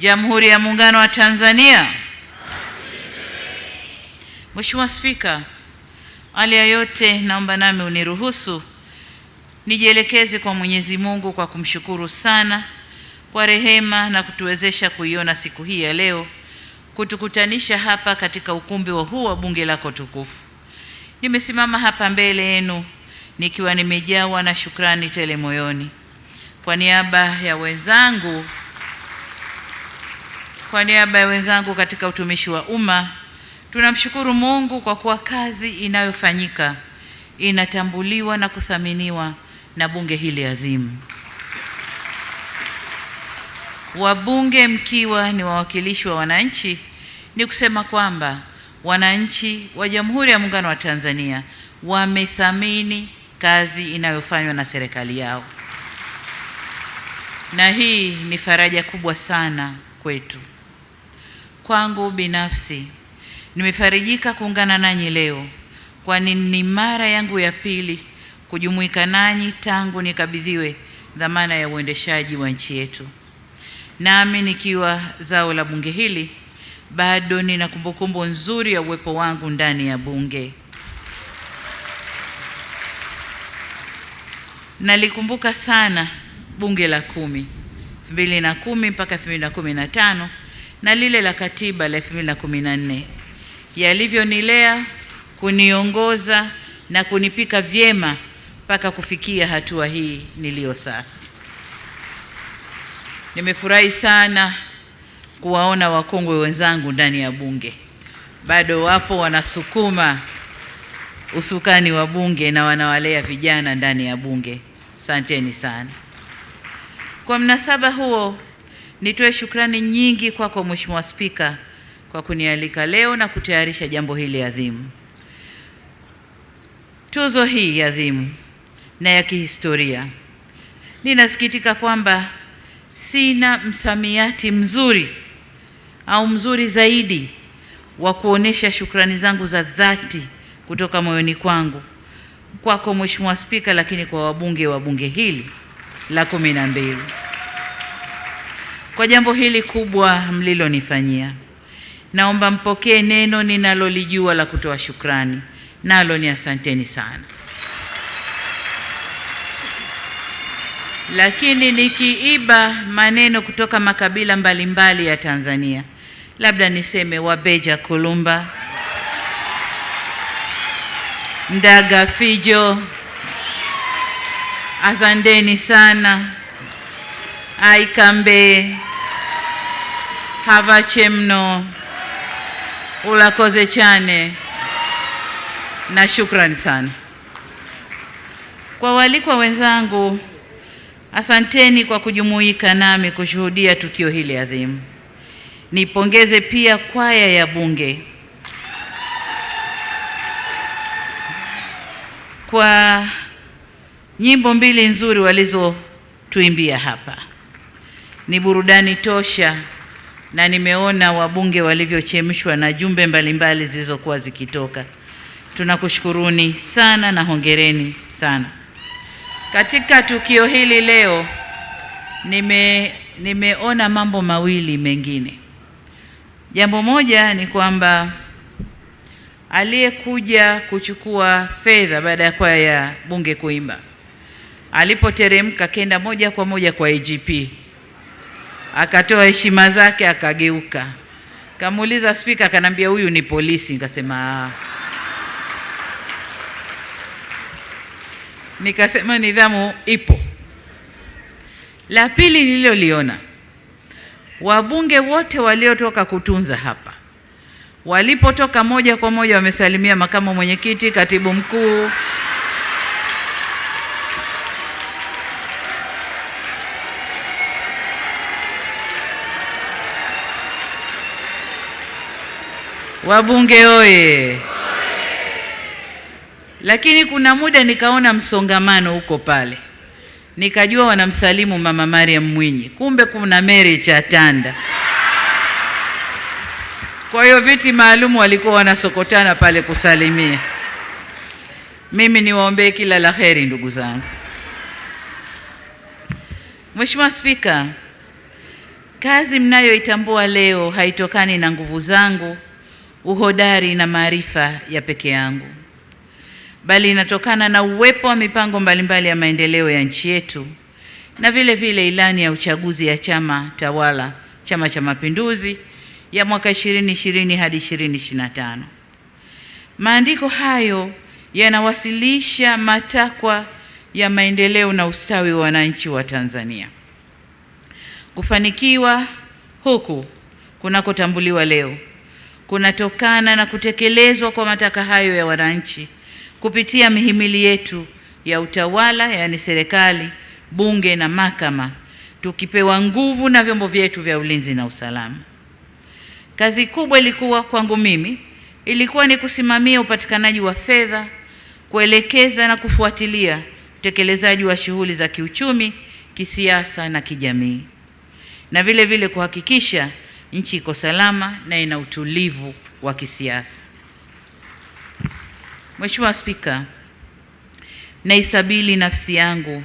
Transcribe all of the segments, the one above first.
Jamhuri ya Muungano wa Tanzania. Mheshimiwa Spika, awali ya yote naomba nami uniruhusu nijielekeze kwa Mwenyezi Mungu kwa kumshukuru sana kwa rehema na kutuwezesha kuiona siku hii ya leo, kutukutanisha hapa katika ukumbi huu wa bunge lako tukufu. Nimesimama hapa mbele yenu nikiwa nimejawa na shukrani tele moyoni. Kwa niaba ya wenzangu katika utumishi wa umma, tunamshukuru Mungu kwa kuwa kazi inayofanyika inatambuliwa na kuthaminiwa na bunge hili adhimu. Wabunge mkiwa ni wawakilishi wa wananchi, ni kusema kwamba wananchi wa Jamhuri ya Muungano wa Tanzania wamethamini kazi inayofanywa na serikali yao, na hii ni faraja kubwa sana kwetu. Kwangu binafsi nimefarijika kuungana nanyi leo, kwani ni mara yangu ya pili kujumuika nanyi tangu nikabidhiwe dhamana ya uendeshaji wa nchi yetu. Nami nikiwa zao la bunge hili, bado nina kumbukumbu nzuri ya uwepo wangu ndani ya bunge. Nalikumbuka sana bunge la 2010 mpaka 2015 na lile la katiba la 2014, yalivyonilea, kuniongoza na kunipika vyema mpaka kufikia hatua hii niliyo sasa. Nimefurahi sana kuwaona wakongwe wenzangu ndani ya bunge. Bado wapo wanasukuma usukani wa bunge na wanawalea vijana ndani ya bunge. Asanteni sana. Kwa mnasaba huo, nitoe shukrani nyingi kwako Mheshimiwa Spika kwa kunialika leo na kutayarisha jambo hili adhimu. Tuzo hii adhimu na ya kihistoria, ninasikitika kwamba sina msamiati mzuri au mzuri zaidi wa kuonesha shukrani zangu za dhati kutoka moyoni kwangu kwako Mheshimiwa Spika, lakini kwa wabunge wa bunge hili la 12 kwa jambo hili kubwa mlilonifanyia. Naomba mpokee neno ninalolijua la kutoa shukrani, nalo ni asanteni sana. Lakini nikiiba maneno kutoka makabila mbalimbali ya Tanzania, labda niseme Wabeja Kulumba, Ndaga Fijo, azandeni sana, Aikambe, Havachemno, Ulakoze chane, na shukrani sana. Kwa walikwa wenzangu, asanteni kwa kujumuika nami kushuhudia tukio hili adhimu. Nipongeze pia kwaya ya bunge kwa nyimbo 2 nzuri walizotuimbia hapa. Ni burudani tosha, na nimeona wabunge walivyochemshwa na jumbe mbalimbali zilizokuwa zikitoka. Tunakushukuruni sana na hongereni sana. Katika tukio hili leo nimeona mambo mawili mengine. Jambo moja ni kwamba aliyekuja kuchukua fedha baada ya kwaya ya bunge kuimba, alipoteremka kenda moja kwa moja kwa IGP, akatoa heshima zake, akageuka, kamuuliza spika, akanambia huyu ni polisi. Nikasema Nikasema nidhamu ipo. La pili nililoliona, wabunge wote waliotoka kutunza hapa, walipotoka moja kwa moja wamesalimia makamu mwenyekiti, katibu mkuu, wabunge oye. Lakini kuna muda nikaona msongamano huko pale, nikajua wanamsalimu Mama Mariam Mwinyi, kumbe kuna Mary Chatanda. Kwa hiyo viti maalum walikuwa wanasokotana pale kusalimia. Mimi niwaombee kila la heri ndugu zangu. Mheshimiwa Spika, Kazi mnayoitambua leo haitokani na nguvu zangu, uhodari na maarifa ya peke yangu, bali inatokana na uwepo wa mipango mbalimbali ya maendeleo ya nchi yetu na vile vile ilani ya uchaguzi ya chama tawala, Chama cha Mapinduzi, ya mwaka 2020 hadi 2025. Maandiko hayo yanawasilisha matakwa ya maendeleo na ustawi wa wananchi wa Tanzania. Kufanikiwa huku kunakotambuliwa leo kunatokana na kutekelezwa kwa matakwa hayo ya wananchi kupitia mihimili yetu ya utawala, yaani serikali, bunge na mahakama, tukipewa nguvu na vyombo vyetu vya ulinzi na usalama. Kazi kubwa ilikuwa kwangu mimi ilikuwa ni kusimamia upatikanaji wa fedha, kuelekeza na kufuatilia utekelezaji wa shughuli za kiuchumi, kisiasa na kijamii, na vile vile kuhakikisha nchi iko salama na ina utulivu wa kisiasa. Mheshimiwa Spika, naisabili nafsi yangu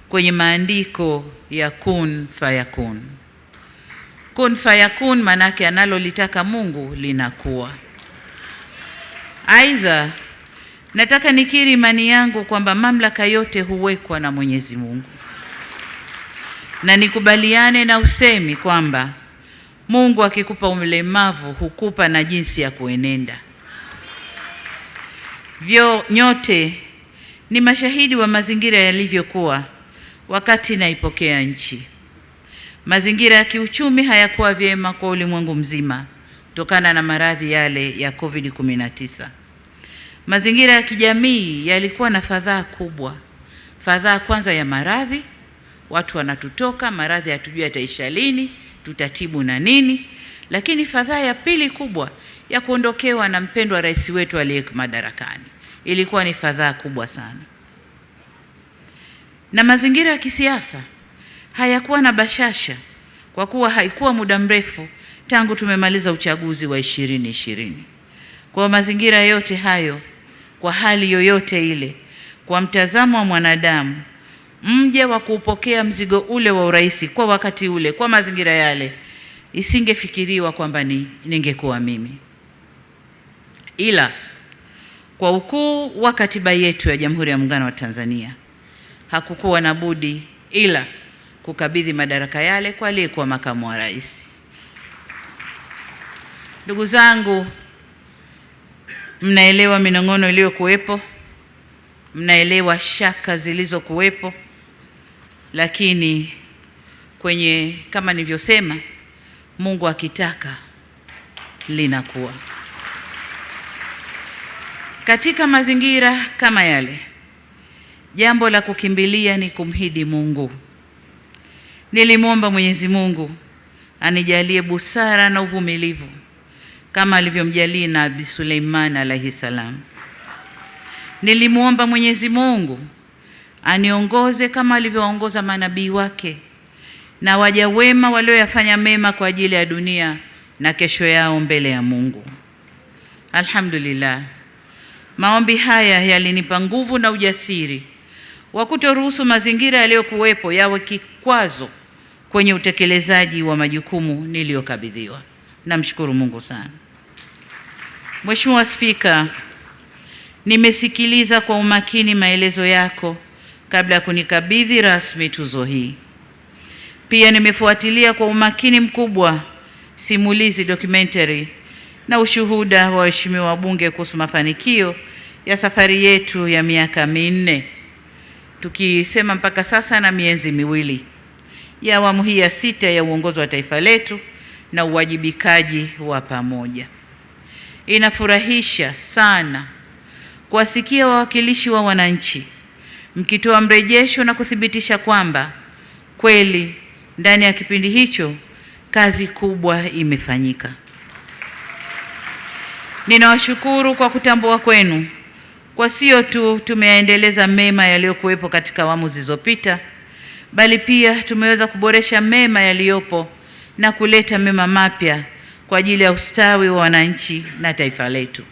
kwenye maandiko ya kun fayakun. Kun fayakun manake analolitaka Mungu linakuwa. Aidha, nataka nikiri imani yangu kwamba mamlaka yote huwekwa na Mwenyezi Mungu, na nikubaliane na usemi kwamba Mungu akikupa ulemavu hukupa na jinsi ya kuenenda. Nyote ni mashahidi wa mazingira yalivyokuwa wakati naipokea nchi. Mazingira ya kiuchumi hayakuwa vyema kwa ulimwengu mzima kutokana na maradhi yale ya COVID-19. Mazingira ya kijamii yalikuwa na fadhaa kubwa. Fadhaa kwanza ya maradhi, watu wanatutoka, maradhi hatujui yataisha lini, tutatibu na nini. Lakini fadhaa ya pili kubwa ya kuondokewa na mpendwa rais wetu aliyeko madarakani ilikuwa ni fadhaa kubwa sana. Na mazingira ya kisiasa hayakuwa na bashasha kwa kuwa haikuwa muda mrefu tangu tumemaliza uchaguzi wa 2020. Kwa mazingira yote hayo, kwa hali yoyote ile, kwa mtazamo wa mwanadamu, mje wa kuupokea mzigo ule wa urais kwa wakati ule, kwa mazingira yale, isingefikiriwa kwamba ningekuwa mimi. Ila kwa ukuu wa katiba yetu ya Jamhuri ya Muungano wa Tanzania, hakukuwa na budi ila kukabidhi madaraka yale kwa aliyekuwa makamu wa rais. Ndugu zangu, mnaelewa minong'ono iliyokuwepo, mnaelewa shaka zilizokuwepo, lakini kama nilivyosema, Mungu akitaka linakuwa. Katika mazingira kama yale, jambo la kukimbilia ni kumhidi Mungu. Nilimwomba Mwenyezi Mungu anijalie busara na uvumilivu kama alivyomjalia Nabii Suleiman alayhi salam. Nilimwomba Mwenyezi Mungu aniongoze kama alivyoongoza manabii wake na waja wema walioyafanya mema kwa ajili ya dunia na kesho yao mbele ya Mungu. Alhamdulillah, maombi haya yalinipa nguvu na ujasiri wa kutoruhusu mazingira yaliyokuwepo yawe kikwazo kwenye utekelezaji wa majukumu niliyokabidhiwa. Namshukuru Mungu sana. Mheshimiwa Spika, nimesikiliza kwa umakini maelezo yako kabla ya kunikabidhi rasmi tuzo hii. Pia nimefuatilia kwa umakini mkubwa simulizi documentary na ushuhuda wa waheshimiwa wabunge kuhusu mafanikio ya safari yetu ya miaka minne, tukisema mpaka sasa na miezi miwili, ya awamu hii ya 6 ya uongozi wa taifa letu na uwajibikaji wa pamoja. Inafurahisha sana kuwasikia wawakilishi wa wananchi mkitoa mrejesho na kuthibitisha kwamba kweli ndani ya kipindi hicho kazi kubwa imefanyika. Ninawashukuru kwa kutambua kwenu kwa sio tu tumeyaendeleza mema yaliyokuwepo katika awamu zilizopita, bali pia tumeweza kuboresha mema yaliyopo na kuleta mema mapya kwa ajili ya ustawi wa wananchi na taifa letu.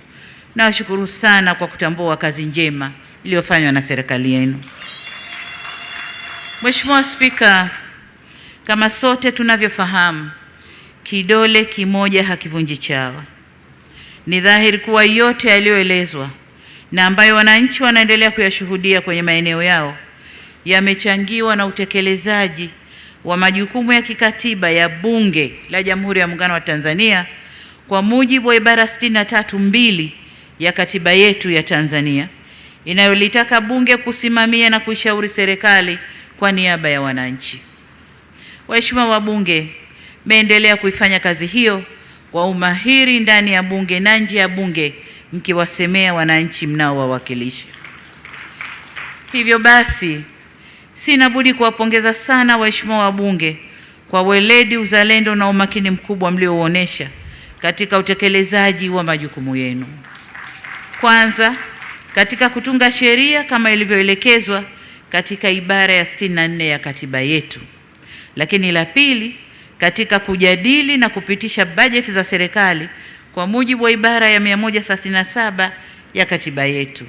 Nawashukuru sana kwa kutambua kazi njema iliyofanywa na serikali yenu. Mheshimiwa Spika, Kama sote tunavyofahamu, kidole kimoja hakivunji chawa. Ni dhahiri kuwa yote yaliyoelezwa na ambayo wananchi wanaendelea kuyashuhudia kwenye maeneo yao yamechangiwa na utekelezaji wa majukumu ya kikatiba ya Bunge la Jamhuri ya Muungano wa Tanzania kwa mujibu wa ibara 63(2) ya katiba yetu ya Tanzania inayolitaka Bunge kusimamia na kuishauri serikali kwa niaba ya wananchi. Waheshimiwa wabunge, mmeendelea kuifanya kazi hiyo kwa umahiri ndani ya Bunge na nje ya Bunge, mkiwasemea wananchi mnaowawakilisha. Hivyo basi, sina budi kuwapongeza sana waheshimiwa wabunge kwa weledi, uzalendo na umakini mkubwa mliouonesha katika utekelezaji wa majukumu yenu. Kwanza, katika kutunga sheria kama ilivyoelekezwa katika ibara ya 64 ya katiba yetu. Lakini la pili, katika kujadili na kupitisha bajeti za serikali kwa mujibu wa ibara ya 137 ya katiba yetu.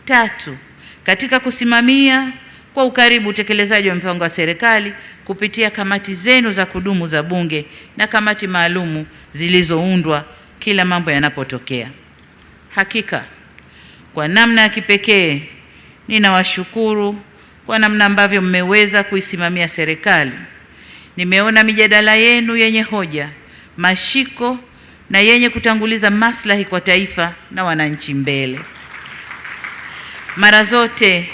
Tatu, katika kusimamia kwa ukaribu utekelezaji wa mpango wa serikali kupitia kamati zenu za kudumu za Bunge na kamati maalumu zilizoundwa kila mambo yanapotokea. Hakika kwa namna ya kipekee ninawashukuru kwa namna ambavyo mmeweza kuisimamia serikali. Nimeona mijadala yenu yenye hoja, mashiko na yenye kutanguliza maslahi kwa taifa na wananchi mbele. Mara zote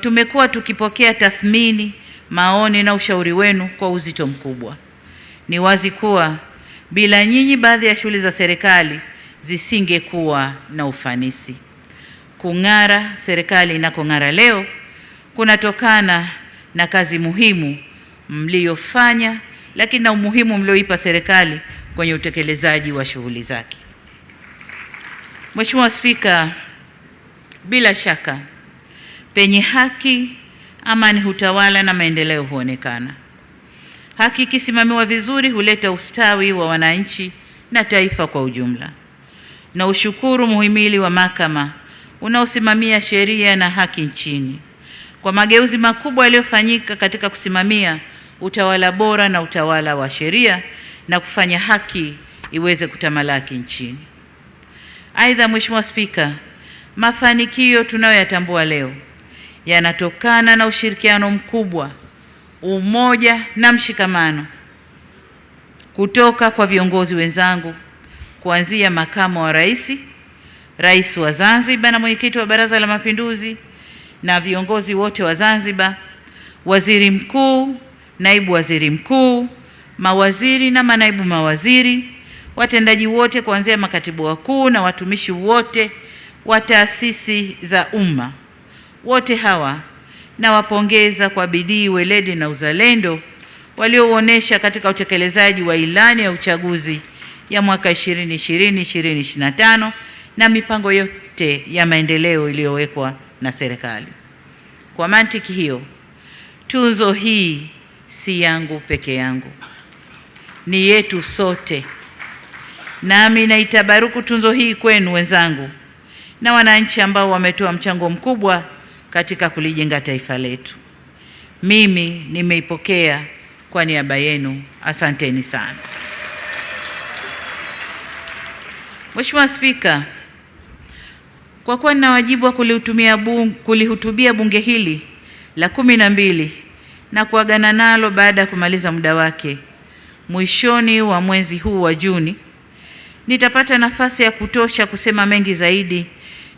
tumekuwa tukipokea tathmini, maoni na ushauri wenu kwa uzito mkubwa. Ni wazi kuwa bila nyinyi baadhi ya shughuli za serikali zisingekuwa na ufanisi. Kung'ara serikali inakong'ara leo kunatokana na kazi muhimu mliyofanya, lakini na umuhimu mlioipa serikali kwenye utekelezaji wa shughuli zake. Mheshimiwa Spika, bila shaka penye haki, amani hutawala na maendeleo huonekana. Haki ikisimamiwa vizuri huleta ustawi wa wananchi na taifa kwa ujumla. Na ushukuru muhimili wa mahakama unaosimamia sheria na haki nchini kwa mageuzi makubwa yaliyofanyika katika kusimamia utawala bora na utawala wa sheria na kufanya haki iweze kutamalaki nchini. Aidha, Mheshimiwa Spika, mafanikio tunayoyatambua leo yanatokana na ushirikiano mkubwa, umoja na mshikamano kutoka kwa viongozi wenzangu, kuanzia makamu wa rais, rais wa Zanzibar na mwenyekiti wa Baraza la Mapinduzi na viongozi wote wa Zanzibar, waziri mkuu, naibu waziri mkuu, mawaziri na manaibu mawaziri, watendaji wote kuanzia makatibu wakuu na watumishi wote wa taasisi za umma. Wote hawa nawapongeza kwa bidii, weledi na uzalendo waliouonesha katika utekelezaji wa ilani ya uchaguzi ya mwaka 2020-2025 na mipango yote ya maendeleo iliyowekwa na serikali. Kwa mantiki hiyo, tuzo hii si yangu peke yangu, ni yetu sote. Nami naitabaruku tuzo hii kwenu wenzangu na wananchi ambao wametoa mchango mkubwa katika kulijenga taifa letu. Mimi nimeipokea kwa niaba yenu. Asanteni sana. Mheshimiwa Spika, kwa kuwa nina wajibu wa kulihutubia bunge hili la 12 na kuagana nalo baada ya kumaliza muda wake mwishoni wa mwezi huu wa Juni, nitapata nafasi ya kutosha kusema mengi zaidi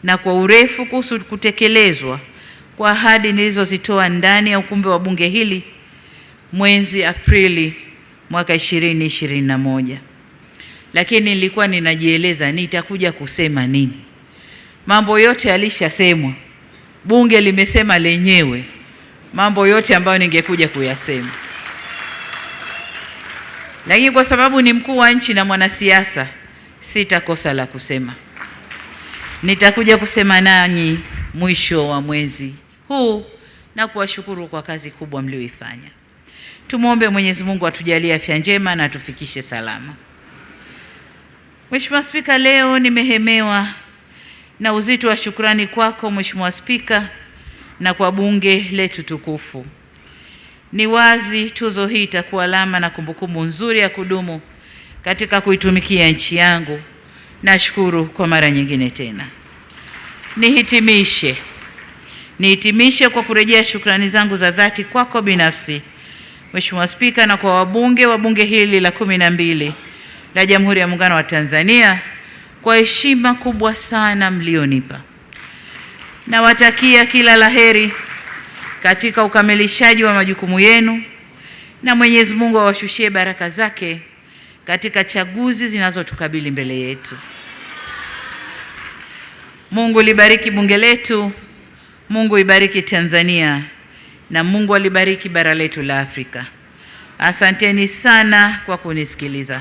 na kwa urefu kuhusu kutekelezwa kwa ahadi nilizozitoa ndani ya ukumbi wa bunge hili mwezi Aprili mwaka 2021. Lakini nilikuwa ninajieleza nitakuja kusema nini. Mambo yote yalishasemwa, bunge limesema lenyewe mambo yote ambayo ningekuja kuyasema. Lakini kwa sababu ni mkuu wa nchi na mwanasiasa, sitakosa la kusema. Nitakuja kusema nanyi mwisho wa mwezi huu na kuwashukuru kwa kazi kubwa mlioifanya. Tumuombe Mwenyezi Mungu atujalie afya njema na atufikishe salama. Mheshimiwa Spika, leo nimehemewa na uzito wa shukrani kwako Mheshimiwa Spika na kwa bunge letu tukufu. Ni wazi tuzo hii itakuwa alama na kumbukumbu nzuri ya kudumu katika kuitumikia nchi yangu. Nashukuru kwa mara nyingine tena. Nihitimishe kwa kurejea shukrani zangu za dhati kwako binafsi, Mheshimiwa Spika, na kwa wabunge wa bunge hili la 12 la Jamhuri ya Muungano wa Tanzania kwa heshima kubwa sana mlionipa. Nawatakia kila laheri katika ukamilishaji wa majukumu yenu, na Mwenyezi Mungu awashushie baraka zake katika chaguzi zinazotukabili mbele yetu. Mungu libariki bunge letu, Mungu ibariki Tanzania, na Mungu alibariki bara letu la Afrika. Asanteni sana kwa kunisikiliza.